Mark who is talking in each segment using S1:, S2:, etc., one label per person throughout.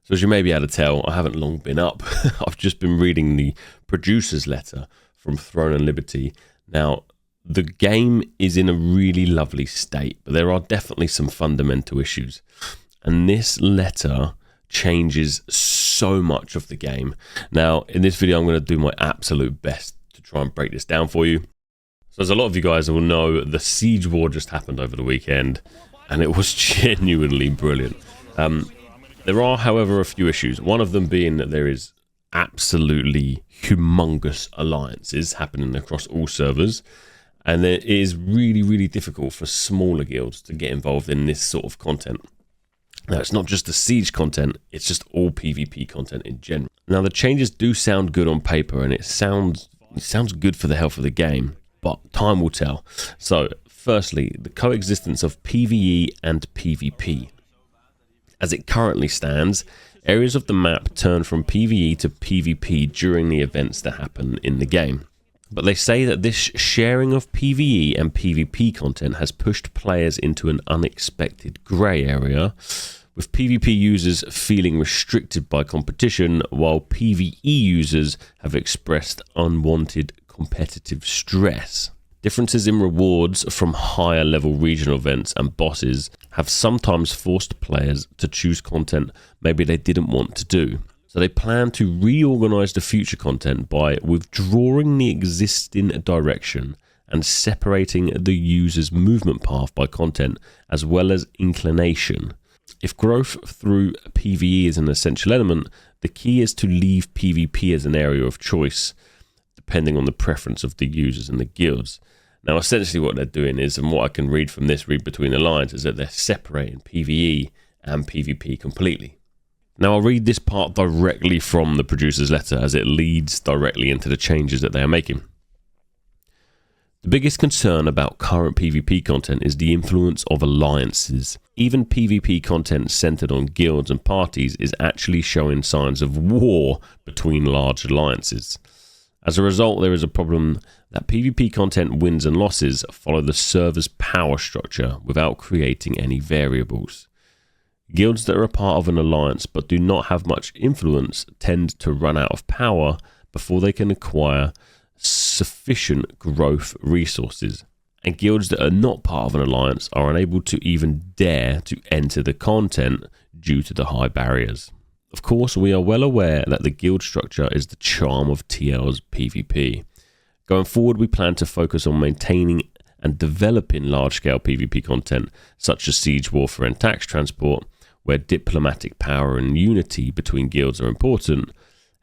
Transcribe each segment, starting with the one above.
S1: So as you may be able to tell, I haven't long been up. I've just been reading the producer's letter from Throne and Liberty. Now, the game is in a really lovely state, but there are definitely some fundamental issues. And this letter changes so much of the game. Now, in this video, I'm going to do my absolute best to try and break this down for you. So as a lot of you guys will know, the Siege War just happened over the weekend, and it was genuinely brilliant. There are, however, a few issues. One of them being that there is absolutely humongous alliances happening across all servers, and it is really, really difficult for smaller guilds to get involved in this sort of content. Now, it's not just the Siege content, it's just all PvP content in general. Now, the changes do sound good on paper, and it sounds good for the health of the game, but time will tell. So, firstly, the coexistence of PvE and PvP. As it currently stands, areas of the map turn from PvE to PvP during the events that happen in the game. But they say that this sharing of PvE and PvP content has pushed players into an unexpected grey area, with PvP users feeling restricted by competition, while PvE users have expressed unwanted competitive stress. Differences in rewards from higher level regional events and bosses have sometimes forced players to choose content maybe they didn't want to do. So they plan to reorganize the future content by withdrawing the existing direction and separating the user's movement path by content as well as inclination. If growth through PvE is an essential element, the key is to leave PvP as an area of choice, depending on the preference of the users and the guilds. Now, essentially what they're doing is, and what I can read between the lines, is that they're separating PvE and PvP completely. Now, I'll read this part directly from the producer's letter as it leads directly into the changes that they are making. The biggest concern about current PvP content is the influence of alliances. Even PvP content centered on guilds and parties is actually showing signs of war between large alliances. As a result, there is a problem that PvP content wins and losses follow the server's power structure without creating any variables. Guilds that are a part of an alliance but do not have much influence tend to run out of power before they can acquire sufficient growth resources. And guilds that are not part of an alliance are unable to even dare to enter the content due to the high barriers. Of course, we are well aware that the guild structure is the charm of TL's PvP. Going forward, we plan to focus on maintaining and developing large-scale PvP content, such as Siege Warfare and Tax Transport, where diplomatic power and unity between guilds are important.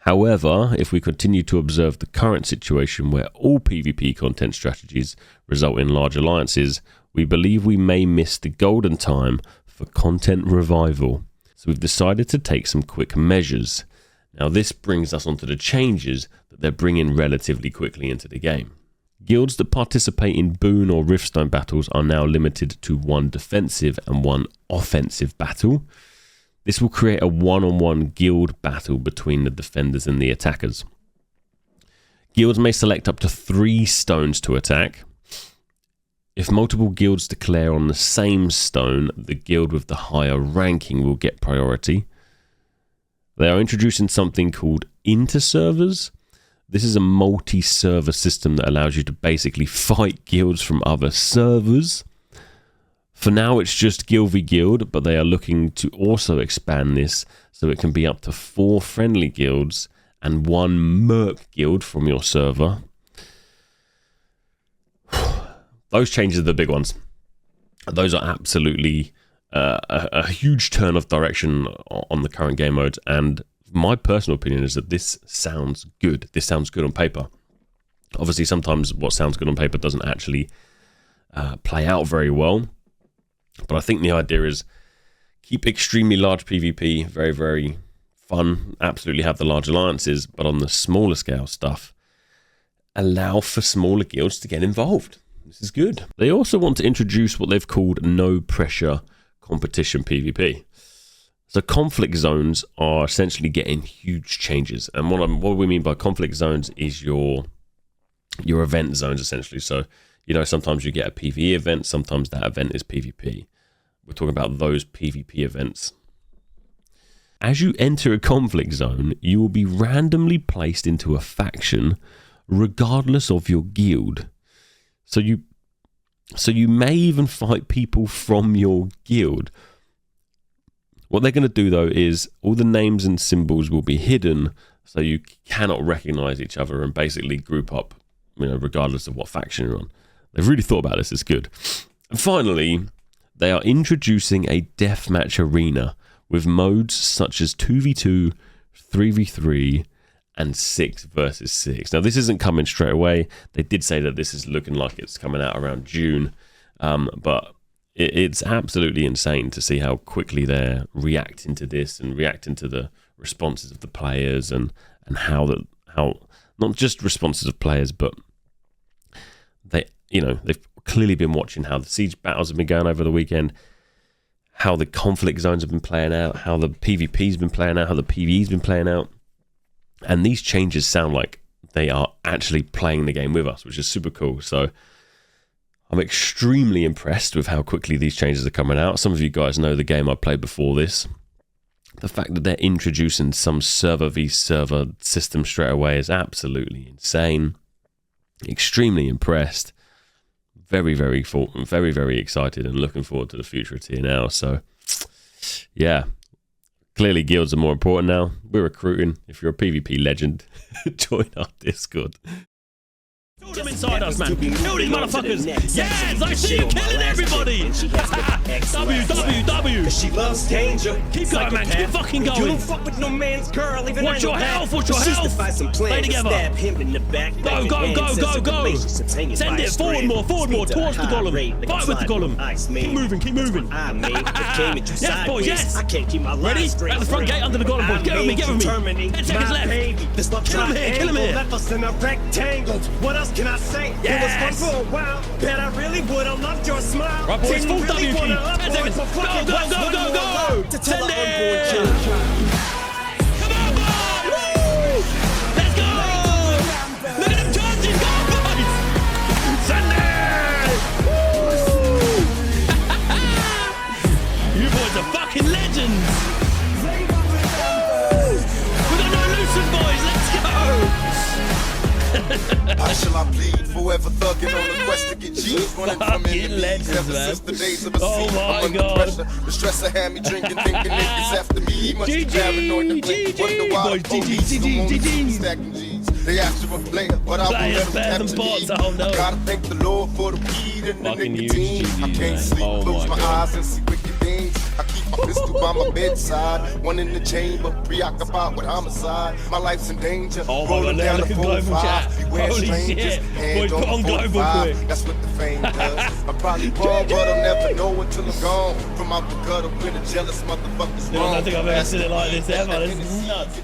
S1: However, if we continue to observe the current situation where all PvP content strategies result in large alliances, we believe we may miss the golden time for content revival. So we've decided to take some quick measures. Now this brings us onto the changes that they're bringing relatively quickly into the game. Guilds that participate in Boon or Riftstone battles are now limited to one defensive and one offensive battle. This will create a one-on-one guild battle between the defenders and the attackers. Guilds may select up to 3 stones to attack. If multiple guilds declare on the same stone, the guild with the higher ranking will get priority. They are introducing something called inter-servers. This is a multi-server system that allows you to basically fight guilds from other servers. For now, it's just guild v guild, but they are looking to also expand this so it can be up to 4 friendly guilds and 1 merc guild from your server. Those changes are the big ones. Those are absolutely a huge turn of direction on the current game mode. And my personal opinion is that this sounds good. This sounds good on paper. Obviously, sometimes what sounds good on paper doesn't actually play out very well. But I think the idea is keep extremely large PvP, very, very fun. Absolutely have the large alliances. But on the smaller scale stuff, allow for smaller guilds to get involved. This is good. They also want to introduce what they've called no pressure competition PvP. So conflict zones are essentially getting huge changes. And what we mean by conflict zones is your event zones essentially. So, you know, sometimes you get a PvE event, sometimes that event is PvP. We're talking about those PvP events. As you enter a conflict zone, you will be randomly placed into a faction regardless of your guild. So you may even fight people from your guild. What they're going to do, though, is all the names and symbols will be hidden, so you cannot recognize each other and basically group up, regardless of what faction you're on. They've really thought about this. It's good. And finally, they are introducing a deathmatch arena with modes such as 2v2, 3v3, and 6 versus 6. Now, this isn't coming straight away. They did say that this is looking like it's coming out around June, but it's absolutely insane to see how quickly they're reacting to this and reacting to the responses of the players and how not just responses of players, but they've clearly been watching how the siege battles have been going over the weekend, how the conflict zones have been playing out, how the PvP's been playing out, how the PvE's been playing out. And these changes sound like they are actually playing the game with us, which is super cool. So I'm extremely impressed with how quickly these changes are coming out. Some of you guys know the game I played before this. The fact that they're introducing some server v server system straight away is absolutely insane. Extremely impressed. Very, very excited and looking forward to the future of TNL. So, yeah. Clearly, guilds are more important now. We're recruiting. If you're a PvP legend, join our Discord. Kill them inside us, man. Kill these motherfuckers. Yes, I see you killing everybody. WWW.
S2: She loves danger.
S1: Keep going, man. Keep fucking going.
S2: You don't fuck with no man's girl. Even
S1: watch your health. Watch your health. Play together.
S2: Stab him in the back.
S1: Go. Send it forward more. Towards the golem. Fight with the golem. Keep moving. Yes, boys. Yes.
S2: I can't keep my
S1: ready? At the front gate under the golem, boys. Get with me. 10 seconds left. Kill him here.
S2: Left us in a rectangle. What else can I say?
S1: Yes.
S2: It was fun for a while. Bet I really would have loved your smile.
S1: Right, boys. Full W key. 10 seconds. Go. Send it. Come on, boys. Woo. Let's go. Look at them charges. Go, boys. Send it. Woo. You boys are fucking legends. We got no loosen, boys. Let's go.
S3: How shall I plead? Forever thugging on the quest to get G's. Running from enemies ever since the days of a scene. I'm under pressure. The stress I had me drinking, thinking niggas after me. Much too paranoid to blink. Wonder why the police don't want to see me stacking G's. They asked you a player, but I won't let them capture me. I gotta thank the Lord for the weed and the nicotine. I can't sleep, close my eyes and see wicked things. I keep my pistol by my bedside. One in the chamber, preoccupied with homicide. My life's in danger. Rolling down the 4-5. Beware strangers. Hand on the 4-5. That's what the fame does. I'm probably wrong, but I'll never know until I'm gone. From out the gutter with a jealous motherfuckers.
S1: I don't think I've ever seen it like this ever. This is nuts.